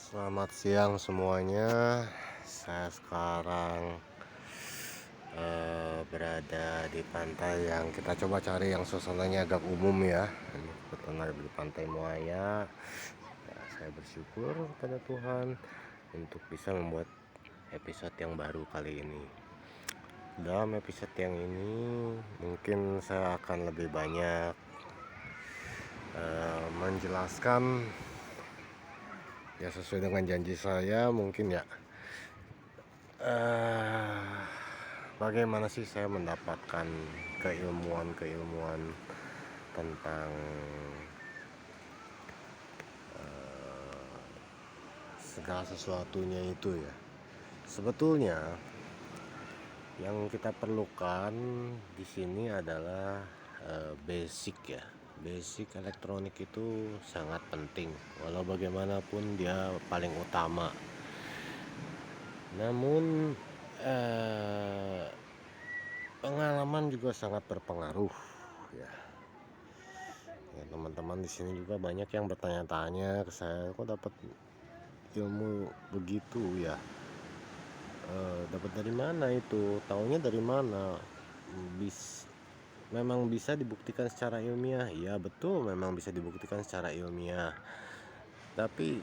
Selamat siang semuanya. Saya sekarang berada di pantai yang kita coba cari yang suasananya agak umum ya. Ini kebetulan ada di Pantai Muaya. Ya, saya bersyukur kepada Tuhan untuk bisa membuat episode yang baru kali ini. Dalam episode yang ini mungkin saya akan lebih banyak menjelaskan ya sesuai dengan janji saya mungkin ya. Bagaimana sih saya mendapatkan keilmuan tentang segala sesuatunya itu ya. Sebetulnya yang kita perlukan di sini adalah basic ya. Basic elektronik itu sangat penting. Walau bagaimanapun dia paling utama. Namun pengalaman juga sangat berpengaruh ya. Ya, teman-teman di sini juga banyak yang bertanya-tanya ke saya, kok dapat ilmu begitu ya? Dapat dari mana itu? Taunya dari mana? Memang bisa dibuktikan secara ilmiah? Ya betul, memang bisa dibuktikan secara ilmiah. Tapi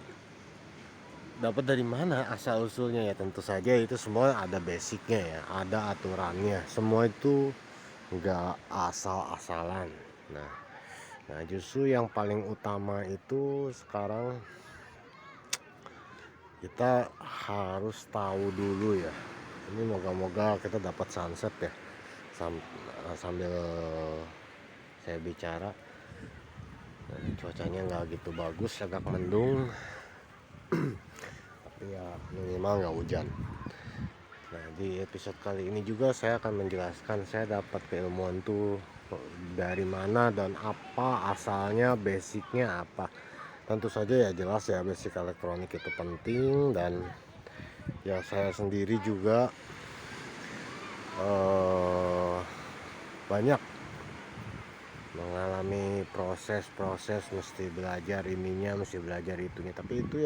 dapat dari mana asal usulnya ya? Tentu saja itu semua ada basicnya ya, ada aturannya. Semua itu nggak asal-asalan. Nah, justru yang paling utama itu sekarang kita harus tahu dulu ya. Ini moga-moga kita dapat sunset ya sambil saya bicara. Cuacanya nggak gitu bagus, agak mendung, tapi ya minimal nggak hujan. Nah, di episode kali ini juga saya akan menjelaskan saya dapat keilmuan tuh dari mana dan apa asalnya, basicnya apa. Tentu saja ya jelas ya, basic elektronik itu penting, dan ya saya sendiri juga banyak mengalami proses mesti belajar ininya, mesti belajar itunya. Tapi itu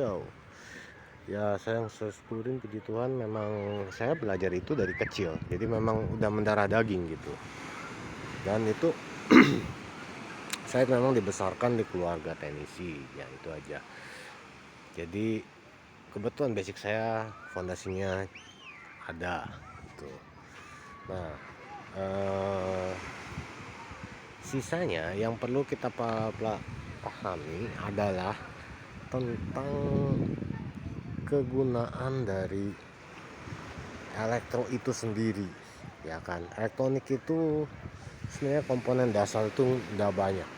ya saya yang syukurin puji Tuhan, memang saya belajar itu dari kecil, jadi memang udah mendarah daging gitu. Dan itu saya memang dibesarkan di keluarga teknisi ya, itu aja. Jadi kebetulan basic saya, fondasinya ada gitu. Nah, sisanya yang perlu kita pahami adalah tentang kegunaan dari elektro itu sendiri ya kan. Elektronik itu sebenarnya komponen dasar itu udah banyak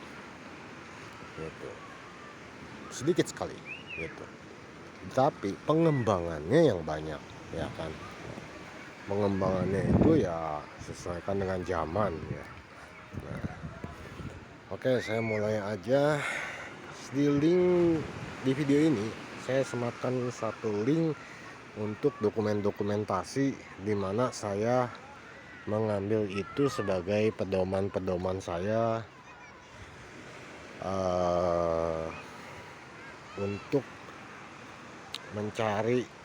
gitu, sedikit sekali gitu, tapi pengembangannya yang banyak ya kan. Pengembangannya itu ya sesuaikan dengan zaman ya. Nah, oke, saya mulai aja. Di video ini saya sematkan satu link untuk dokumentasi di mana saya mengambil itu sebagai pedoman saya untuk mencari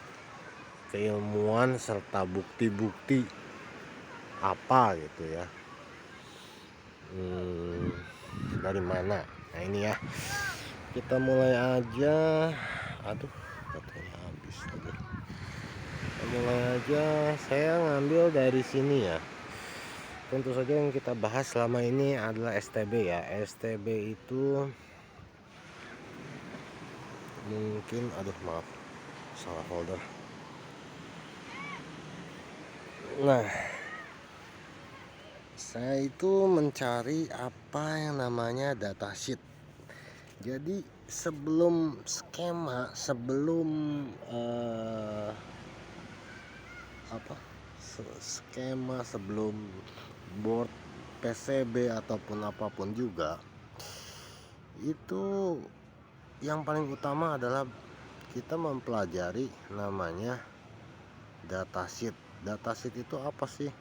keilmuan serta bukti-bukti apa gitu ya, dari mana. Nah ini ya, kita mulai aja. Aduh, baterainya habis lagi. Kita mulai aja, saya ngambil dari sini ya. Tentu saja yang kita bahas selama ini adalah STB ya. STB itu mungkin, aduh maaf, salah folder. Nah, saya itu mencari apa yang namanya datasheet. Jadi sebelum skema, sebelum skema, sebelum board PCB ataupun apapun juga, itu yang paling utama adalah kita mempelajari namanya datasheet. Datasheet itu apa sih?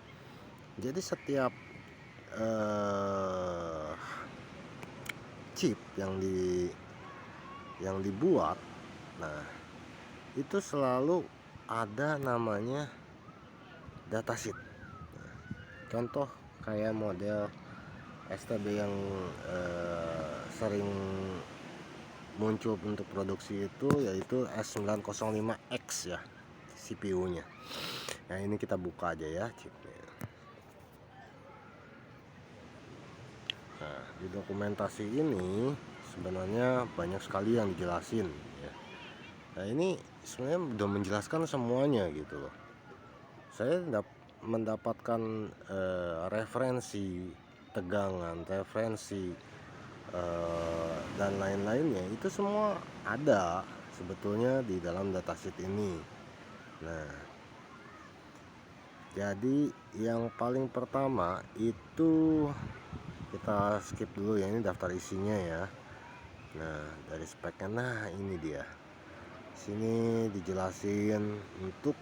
Jadi setiap chip yang dibuat, nah itu selalu ada namanya datasheet. Contoh kayak model STB yang sering muncul untuk produksi itu yaitu S905X ya, CPU-nya. Nah, ini kita buka aja ya chipnya. Nah, di dokumentasi ini sebenarnya banyak sekali yang dijelasin ya. Nah, ini sebenarnya udah menjelaskan semuanya gitu loh. Saya mendapatkan referensi tegangan, referensi dan lain-lainnya, itu semua ada sebetulnya di dalam datasheet ini. Nah, jadi yang paling pertama itu kita skip dulu ya, ini daftar isinya ya. Nah, dari speknya, nah ini dia. Sini dijelasin untuk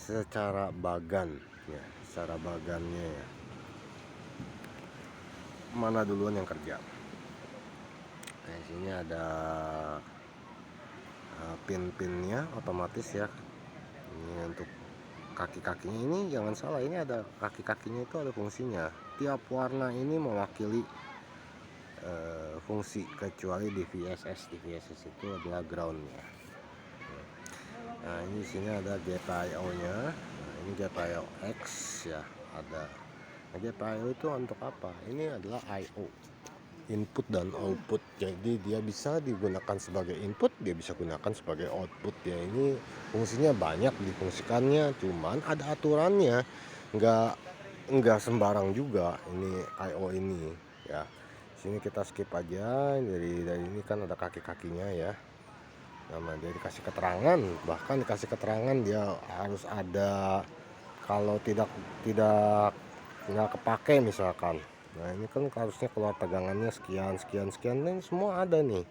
secara bagan ya, secara bagannya ya. Mana duluan yang kerja? Nah, sini ada pin-pinnya otomatis ya. Ini untuk kaki-kakinya, ini jangan salah, ini ada kaki-kakinya itu ada fungsinya. Tiap warna ini mewakili fungsi, kecuali di VSS. Di VSS itu adalah groundnya. Nah, ini sini ada GPIO-nya. Nah, ini GPIO X ya, ada. Nah, GPIO itu untuk apa? Ini adalah I/O, input dan output. Jadi dia bisa digunakan sebagai input, dia bisa gunakan sebagai output ya. Ini fungsinya banyak difungsikannya, cuman ada aturannya. Enggak sembarang juga ini I/O ini ya. Sini kita skip aja. Dari ini kan ada kaki-kakinya ya. Nama dia dikasih keterangan, bahkan dikasih keterangan dia harus ada, kalau tidak nggak kepake misalkan. Nah, ini kan harusnya keluar tegangannya sekian sekian sekian, ini semua ada nih.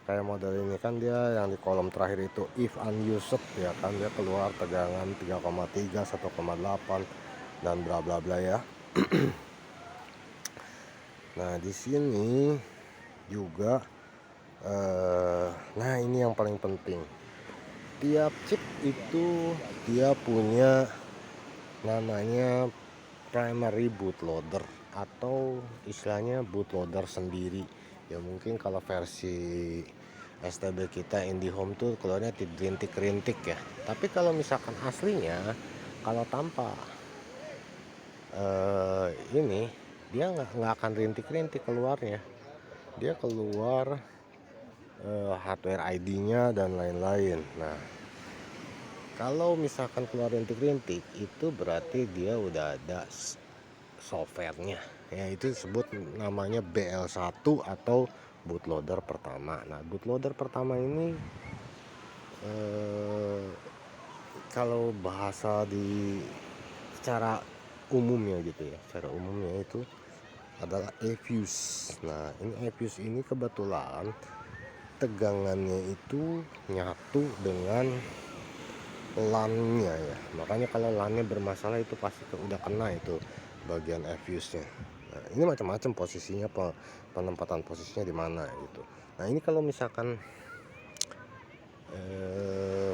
Kayak model ini kan dia yang di kolom terakhir itu if unused ya kan, dia keluar tegangan 3,3, 1,8 dan bla bla bla ya. Nah, di sini juga nah ini yang paling penting. Tiap chip itu dia punya namanya primary bootloader atau istilahnya bootloader sendiri ya. Mungkin kalau versi STB kita IndiHome tuh keluarnya rintik-rintik ya, tapi kalau misalkan aslinya, kalau tanpa ini dia nggak akan rintik-rintik keluarnya. Dia keluar hardware ID-nya dan lain-lain. Nah, kalau misalkan keluar rintik-rintik itu berarti dia udah ada softwarenya ya, itu disebut namanya BL1 atau bootloader pertama. Nah, bootloader pertama ini kalau bahasa di secara umumnya gitu ya, secara umumnya itu adalah eFuse. Nah, ini eFuse ini kebetulan tegangannya itu nyatu dengan LAN-nya ya. Makanya kalau LAN-nya bermasalah itu pasti udah kena itu bagian eFuse-nya. Nah, ini macam-macam posisinya, penempatan posisinya di mana gitu. Nah, ini kalau misalkan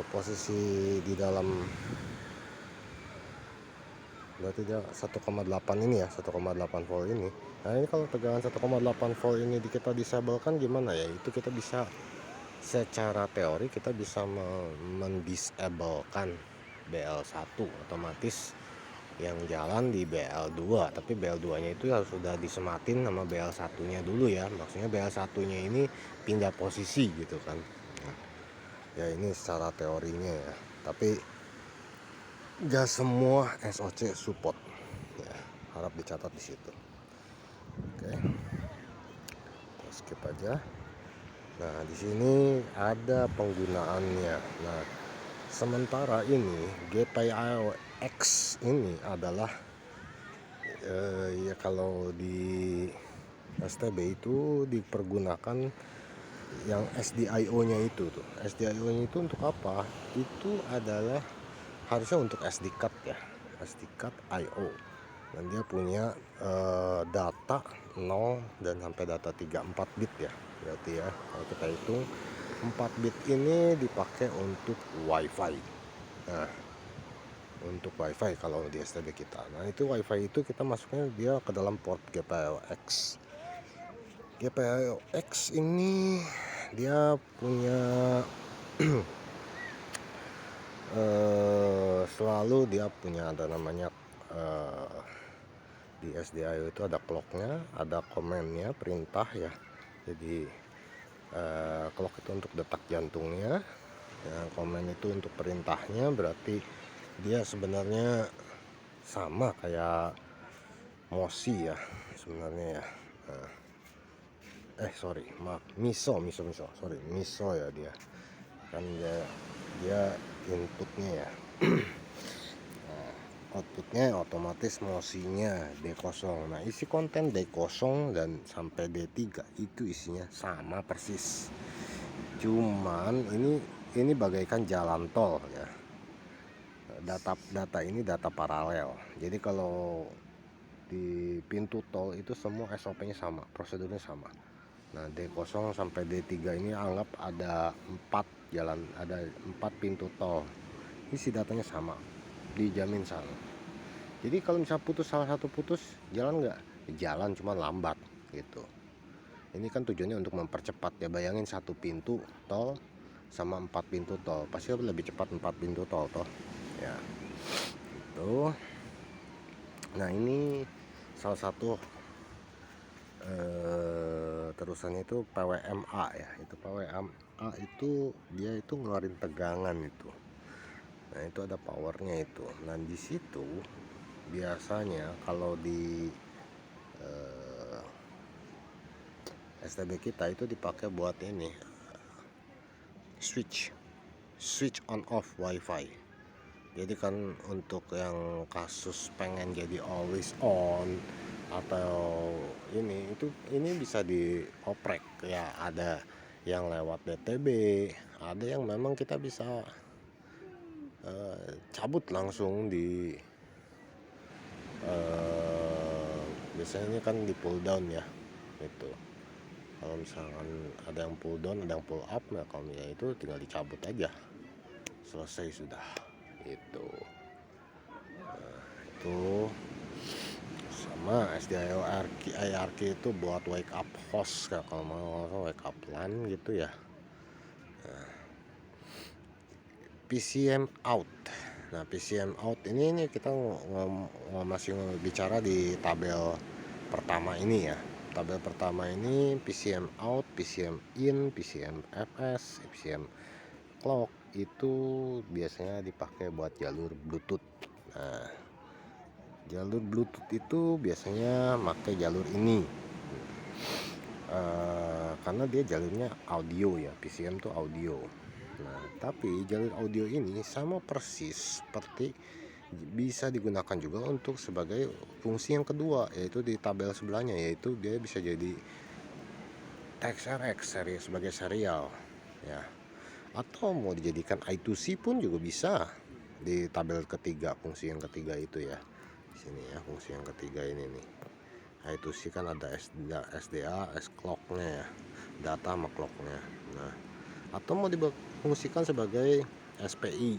posisi di dalam, berarti dia 1,8 ini ya, 1,8 volt ini. Nah, ini kalau tegangan 1,8 volt ini kita disablekan gimana ya? Itu kita bisa, secara teori kita bisa mendisablekan BL1, otomatis yang jalan di BL2, tapi BL2 nya itu harus sudah disematin sama BL1 nya dulu ya. Maksudnya BL1 nya ini pindah posisi gitu kan. Nah, ya ini secara teorinya ya, tapi gak semua SoC support ya, harap dicatat di situ. Oke, kita skip aja. Nah, di sini ada penggunaannya. Nah, sementara ini GPIO X ini adalah ya kalau di STB itu dipergunakan yang SDIO-nya itu tuh. SDIO-nya itu untuk apa? Itu adalah harusnya untuk SD card ya, SD card IO. Dan dia punya data 0 dan sampai data 34 bit ya. berarti ya. Kalau kita hitung 4 bit ini dipakai untuk WiFi. Nah, untuk WiFi kalau di STB kita. Nah, itu WiFi itu kita masuknya dia ke dalam port GPIO-X. GPIO-X ini dia punya selalu dia punya ada namanya di SDIO itu ada clocknya, ada komennya, perintah ya. Jadi clock itu untuk detak jantungnya ya, komen itu untuk perintahnya. Berarti dia sebenarnya sama kayak MOSI ya sebenarnya ya. Sorry, maaf, MISO sorry, MISO ya dia kan, dia inputnya ya. Outputnya otomatis MOSI-nya D0. Nah, isi konten D0 dan sampai D3 itu isinya sama persis, cuman ini bagaikan jalan tol ya. Data ini data paralel. Jadi kalau di pintu tol itu semua SOP-nya sama, prosedurnya sama. Nah, D0 sampai D3 ini anggap ada 4 jalan, ada 4 pintu tol. Isi datanya sama, dijamin sama. Jadi kalau misalnya putus, salah satu putus, jalan nggak? Jalan, cuma lambat gitu. Ini kan tujuannya untuk mempercepat ya. Bayangin satu pintu tol sama 4 pintu tol, pasti lebih cepat 4 pintu tol toh ya. Itu. Nah, ini salah satu terusannya itu PWMA ya. Itu PWMA itu dia itu ngeluarin tegangan itu. Nah, itu ada powernya itu. Nah, di situ biasanya kalau di STB kita itu dipakai buat ini, switch on off WiFi. Jadi kan untuk yang kasus pengen jadi always on atau ini bisa dioprek ya. Ada yang lewat DTB, ada yang memang kita bisa cabut langsung di biasanya ini kan di pull down ya itu. Kalau misalkan ada yang pull down, ada yang pull up, nah kalau misalnya itu tinggal dicabut aja, selesai sudah itu. Itu sama SDIO IRQ itu buat wake up host ya, kalau mau wake up LAN gitu ya. PCM out. Nah, PCM out ini kita masih bicara di tabel pertama ini ya. Tabel pertama ini PCM out, PCM in, PCM FS, PCM clock itu biasanya dipakai buat jalur Bluetooth. Nah, jalur Bluetooth itu biasanya pakai jalur ini karena dia jalurnya audio ya. PCM tuh audio. Nah, tapi jalur audio ini sama persis seperti bisa digunakan juga untuk sebagai fungsi yang kedua, yaitu di tabel sebelahnya, yaitu dia bisa jadi TXRX sebagai serial ya, atau mau dijadikan I2C pun juga bisa di tabel ketiga, fungsi yang ketiga itu ya. Di sini ya, fungsi yang ketiga ini nih. I2C kan ada SDA, S-clocknya ya, data sama clocknya. Nah, atau mau difungsikan sebagai SPI,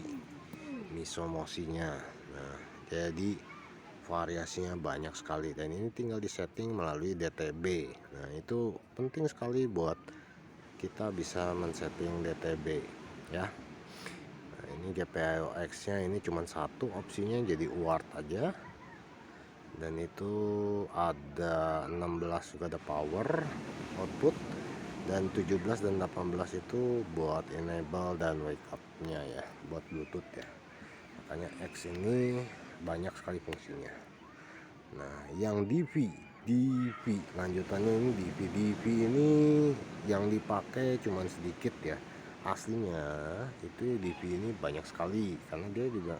MISO MOSI-nya. Nah, jadi variasinya banyak sekali, dan ini tinggal disetting melalui DTB. Nah, itu penting sekali buat kita bisa men-setting DTB ya. Nah, ini GPIO-X nya ini cuma satu opsinya, jadi UART aja. Dan itu ada 16 juga, ada power output, dan 17 dan 18 itu buat enable dan wake up nya ya, buat Bluetooth ya. Makanya X ini banyak sekali fungsinya. Nah, yang DV lanjutannya ini DV ini yang dipakai cuman sedikit ya. Aslinya itu DV ini banyak sekali karena dia juga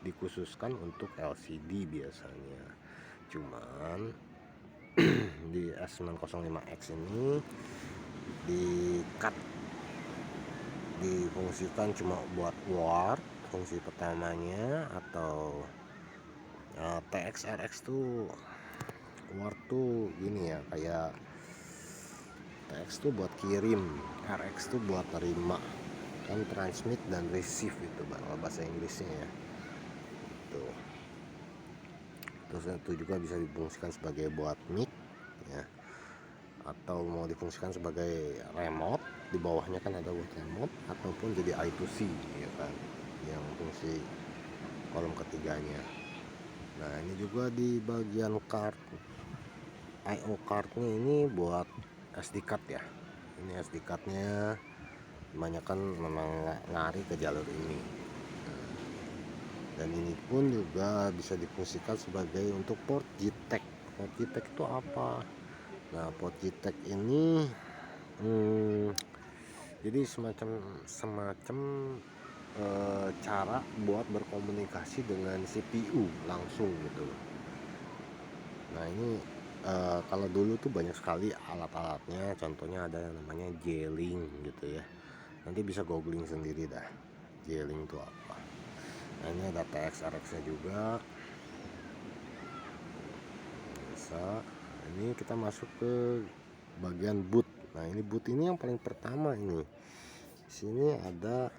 dikhususkan untuk LCD biasanya. Cuman di S905X ini difungsikan cuma buat ward fungsi pertamanya, atau TXRX tuh ward tuh gini ya, kayak TX tuh buat kirim, RX tuh buat terima, kan transmit dan receive itu bahasa Inggrisnya ya. Tuh. Terus itu juga bisa difungsikan sebagai buat mic ya, atau mau difungsikan sebagai remote, di bawahnya kan ada buat remote, ataupun jadi I2C ya kan, yang fungsi kolom ketiganya. Nah ini juga di bagian card, IO cardnya ini buat SD card ya. Ini SD cardnya kebanyakan memang lari ke jalur ini. Dan ini pun juga bisa difungsikan sebagai untuk port JTAG. Port JTAG itu apa? Nah port JTAG ini jadi semacam cara buat berkomunikasi dengan CPU langsung gitu. Nah ini kalau dulu tuh banyak sekali alat-alatnya, contohnya ada yang namanya J-Link gitu ya. Nanti bisa googling sendiri dah, J-Link itu apa. Nah ini ada TX-RX nya juga bisa. Ini kita masuk ke bagian boot. Nah ini boot ini yang paling pertama ini. Di sini ada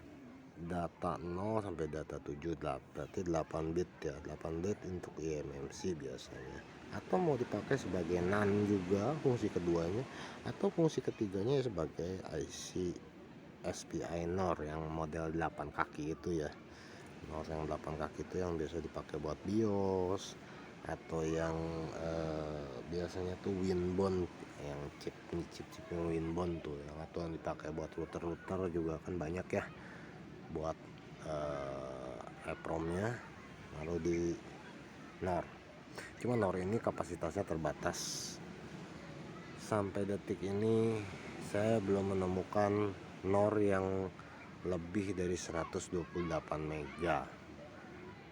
data 0 sampai data 7, berarti 8 bit ya, 8 bit untuk eMMC biasanya, atau mau dipakai sebagai NAND juga fungsi keduanya, atau fungsi ketiganya sebagai IC SPI NOR yang model 8 kaki itu ya. NOR yang 8 kaki itu yang biasa dipakai buat BIOS, atau yang biasanya tuh Winbond, yang chip Winbond tuh, yang atau yang dipakai buat router juga kan banyak ya, buat EEPROM-nya lalu di NOR. Cuma NOR ini kapasitasnya terbatas. Sampai detik ini saya belum menemukan NOR yang lebih dari 128 mega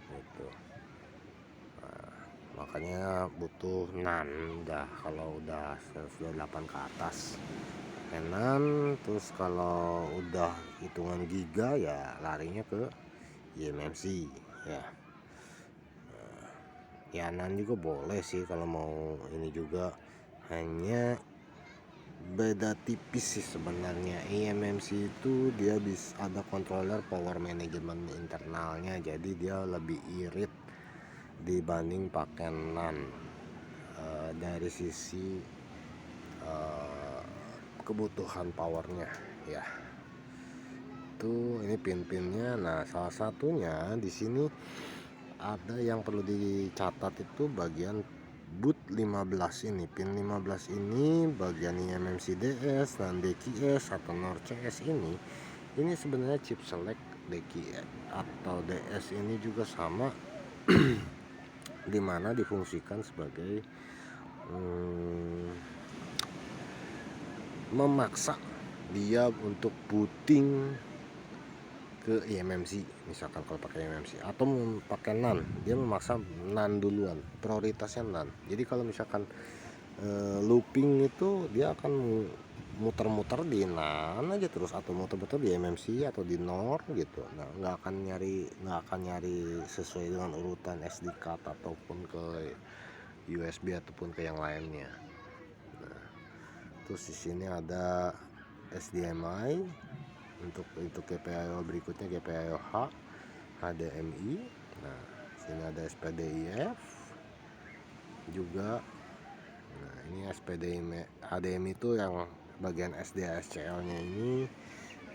gitu. Nah, makanya butuh NAND dah kalau udah 128 ke atas. NAND, terus kalau udah hitungan giga ya larinya ke eMMC ya. Ya NAND juga boleh sih kalau mau ini juga, hanya beda tipis sih sebenarnya. eMMC itu dia bisa ada controller power management internalnya, jadi dia lebih irit dibanding pakai NAND dari sisi kebutuhan powernya ya. Itu ini pin-pinnya. Nah salah satunya di sini ada yang perlu dicatat, itu bagian boot 15 ini, pin 15 ini bagian eMMC DS dan DQS atau NOR CS ini sebenarnya chip select DQS atau DS ini juga sama dimana difungsikan sebagai memaksa dia untuk booting ke eMMC, misalkan kalau pakai eMMC atau pakai NAND, dia memaksa NAND duluan, prioritasnya NAND. Jadi kalau misalkan looping itu dia akan muter-muter di NAND aja terus, atau muter-muter di eMMC atau di NOR gitu. Nah nggak akan nyari sesuai dengan urutan SD card ataupun ke USB ataupun ke yang lainnya. Nah, terus di sini ada SDMI untuk GPIO berikutnya, GPIO H, HDMI. Nah sini ada SPDIF juga. Nah ini HDMI itu yang bagian SDACL nya ini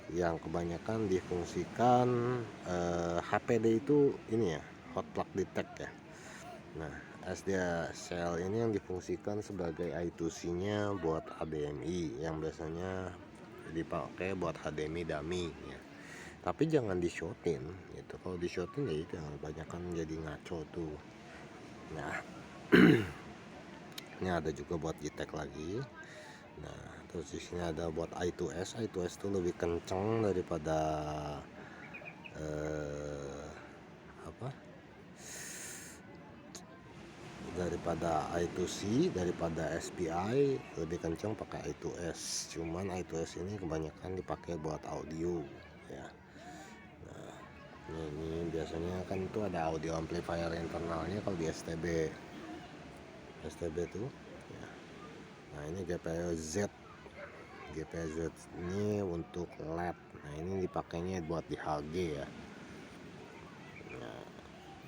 yang kebanyakan difungsikan HPD itu ini ya, hot plug detect ya. Nah SDACL ini yang difungsikan sebagai I2C nya buat HDMI yang biasanya dipakai buat HDMI dummy ya. Tapi jangan di-shotin gitu. Kalau di-shotin ya itu yang kebanyakan jadi ngaco tuh. Nah ini ada juga buat JTAG lagi. Nah terus di sini ada buat I2S. I2S itu lebih kenceng daripada daripada I2C, daripada SPI, lebih kencang pakai I2S. Cuman I2S ini kebanyakan dipakai buat audio ya. Nah ini biasanya kan itu ada audio amplifier internalnya kalau di STB tuh ya. Nah ini GPIO Z GPZ ini untuk LED. Nah ini dipakainya buat di HG ya. Nah,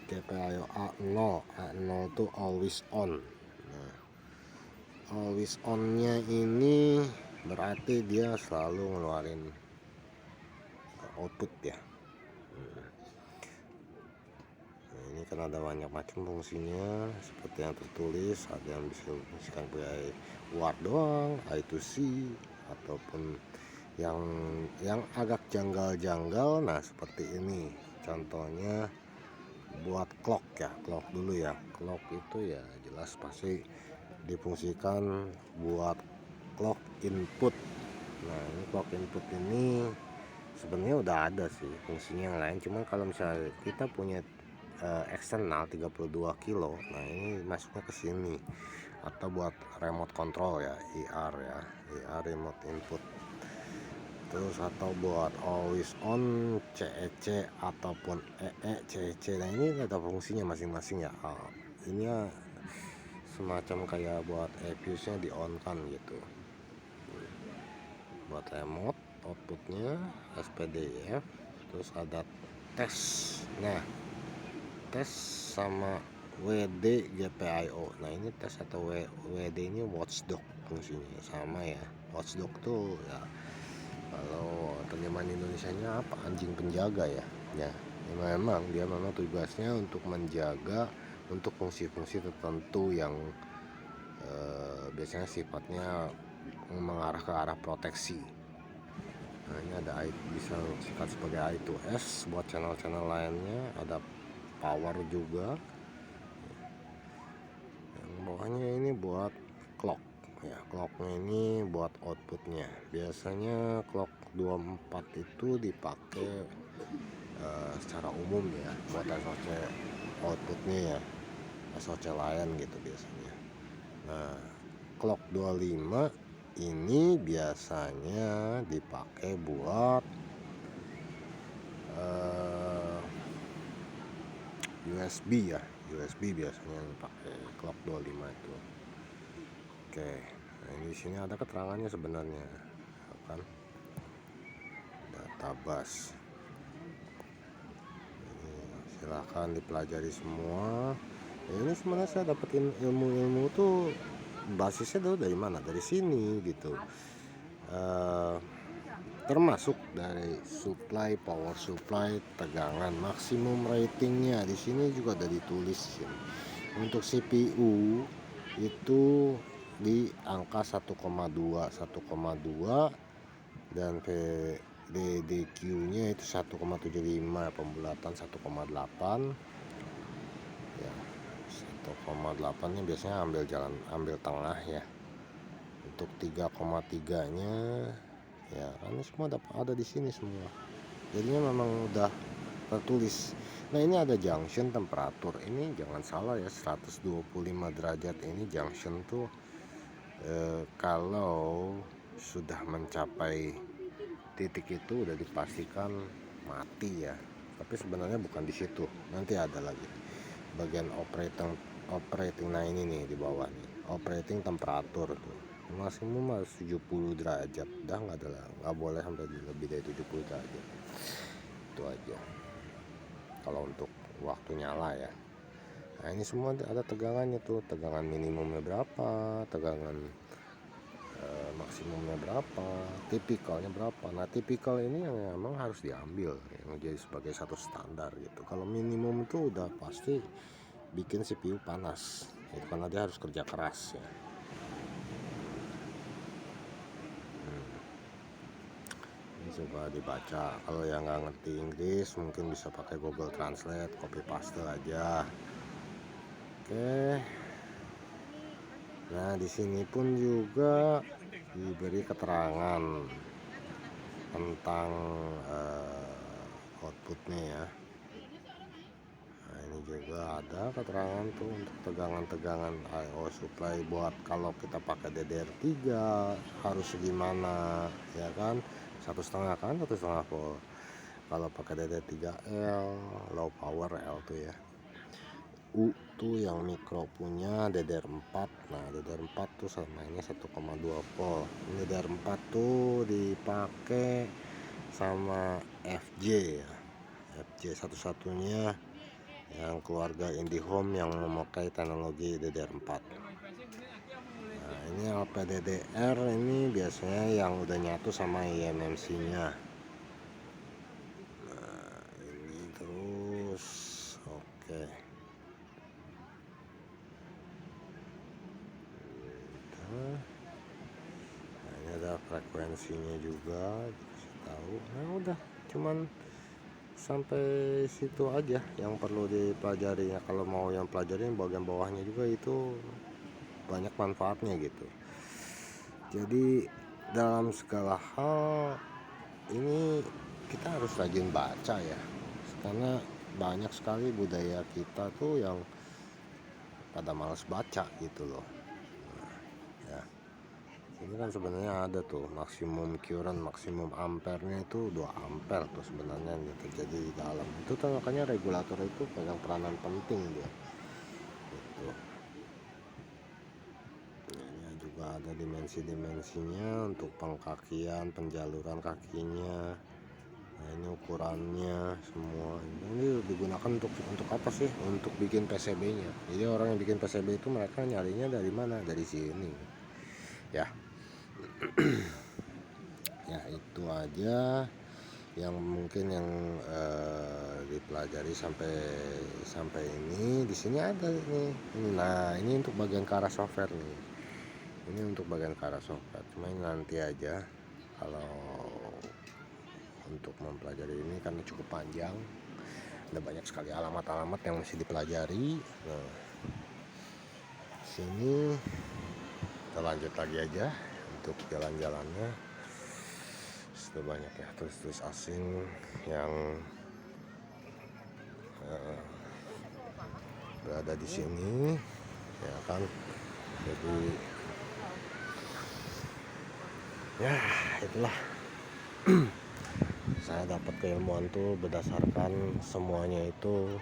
GPIO A0 tuh always on. Nah, always on nya ini berarti dia selalu ngeluarin output ya. Nah, ini kan ada banyak macam fungsinya seperti yang tertulis, ada yang bisa fungsikan pakai word doang, I2C, ataupun yang agak janggal-janggal. Nah seperti ini contohnya buat clock ya, clock dulu ya. Clock itu ya jelas pasti difungsikan buat clock input. Nah ini clock input ini sebenarnya udah ada sih fungsinya yang lain, cuman kalau misalnya kita punya eksternal 32 kilo, nah ini masuknya ke sini, atau buat remote control ya, IR ya, IR remote input. Terus atau buat always on, CEC ataupun CEC. Nah ini ada fungsinya masing-masing ya. Ini ya semacam kayak buat fuse nya di on kan gitu. Buat remote outputnya SPDIF. Terus ada tes. Nah tes sama WD GPIO. Nah ini tes atau WD ini watchdog fungsinya sama ya. Watchdog tuh ya, kalau terjemahan Indonesianya apa, anjing penjaga ya. Ya memang dia memang tugasnya untuk menjaga untuk fungsi-fungsi tertentu yang biasanya sifatnya mengarah ke arah proteksi. Nah ini ada bisa sikat sebagai I2S buat channel-channel lainnya, ada power juga. Yang bawahnya ini buat clock ya, clocknya ini buat outputnya. Biasanya clock 24 itu dipakai secara umum ya buat SOC outputnya ya, SOC lain gitu biasanya. Nah clock 25 ini biasanya dipakai buat USB ya, USB biasanya pakai clock 25 itu. Oke, nah ini di sini ada keterangannya sebenarnya kan, data bus. Ini silahkan dipelajari semua. Ya, ini sebenarnya saya dapetin ilmu-ilmu tuh basisnya tuh dari mana? Dari sini gitu. Termasuk dari supply, power supply, tegangan, maksimum ratingnya di sini juga ada ditulis. Untuk CPU itu di angka 1,2 dan VDQ nya itu 1,75, pembulatan 1,8 ya. 1,8 nya biasanya ambil tengah ya. Untuk 3,3 nya ya kan semua ada di sini semua, jadinya memang udah tertulis. Nah ini ada junction temperatur, ini jangan salah ya, 125 derajat ini junction tuh kalau sudah mencapai titik itu udah dipastikan mati ya, tapi sebenarnya bukan di situ, nanti ada lagi bagian operating. Nah ini nih di bawah nih operating temperatur tuh maksimum harus 70 derajat, udah nggak boleh sampai lebih dari 70 derajat. Itu aja kalau untuk waktu nyala ya. Nah ini semua ada tegangannya tuh, tegangan minimumnya berapa, tegangan maksimumnya berapa, tipikalnya berapa. Nah tipikal ini yang memang harus diambil yang jadi sebagai satu standar gitu. Kalau minimum itu udah pasti bikin CPU panas itu karena dia harus kerja keras ya. Coba dibaca, kalau yang nggak ngerti Inggris mungkin bisa pakai Google Translate, copy paste aja. Oke, nah di sini pun juga diberi keterangan tentang outputnya ya. Nah ini juga ada keterangan tuh untuk tegangan I/O supply buat kalau kita pakai DDR3 harus gimana ya kan, 1,5 kan, 1,5 volt. Kalau pakai DDR3L low power L tuh ya. U tuh yang mikro punya DDR4. Nah DDR4 tuh samanya 1,2 volt. Ini DDR4 tuh dipakai sama FJ ya, FJ satu-satunya yang keluarga IndiHome yang memakai teknologi DDR4. Nah ini LPDDR ini biasanya yang udah nyatu sama eMMC nya. Nah ini terus oke. Nah ini ada frekuensinya juga dikasih tahu. Nah udah cuman sampai situ aja yang perlu dipelajari ya. Kalau mau yang pelajarin bagian bawahnya juga itu banyak manfaatnya gitu. Jadi dalam segala hal ini kita harus rajin baca ya, karena banyak sekali budaya kita tuh yang pada males baca gitu loh. Nah, ya ini kan sebenarnya ada tuh maksimum current, maksimum ampernya itu 2 ampere tuh sebenarnya yang terjadi di dalam itu tuh, makanya regulator itu pegang peranan penting dia gitu. Ini juga ada dimensi-dimensinya untuk pengkakian, penjaluran kakinya. Nah ini ukurannya semua. Ini digunakan untuk apa sih? Untuk bikin PCB nya. Jadi orang yang bikin PCB itu mereka nyarinya dari mana? Dari sini ya. Ya itu aja yang mungkin yang dipelajari sampai ini. Di sini ada nih. Nah ini untuk bagian ke arah software nih. Ini untuk bagian ke arah software. Cuma ini nanti aja kalau untuk mempelajari ini karena cukup panjang. Ada banyak sekali alamat-alamat yang masih dipelajari. Nah, sini kita lanjut lagi aja untuk jalan-jalannya. Sudah banyak ya turis-turis asing yang berada di sini, ya kan. Jadi ya itulah. Saya dapat keilmuan tuh berdasarkan semuanya itu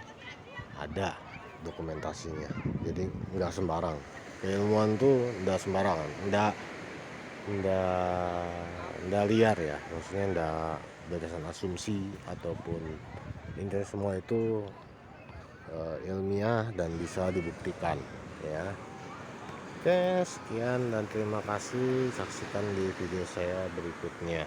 ada dokumentasinya. Jadi nggak sembarang. Keilmuan tuh nggak sembarangan, nggak liar ya. Maksudnya nggak berdasarkan asumsi ataupun intinya semua itu ilmiah dan bisa dibuktikan ya. Oke, sekian dan terima kasih. Saksikan di video saya berikutnya.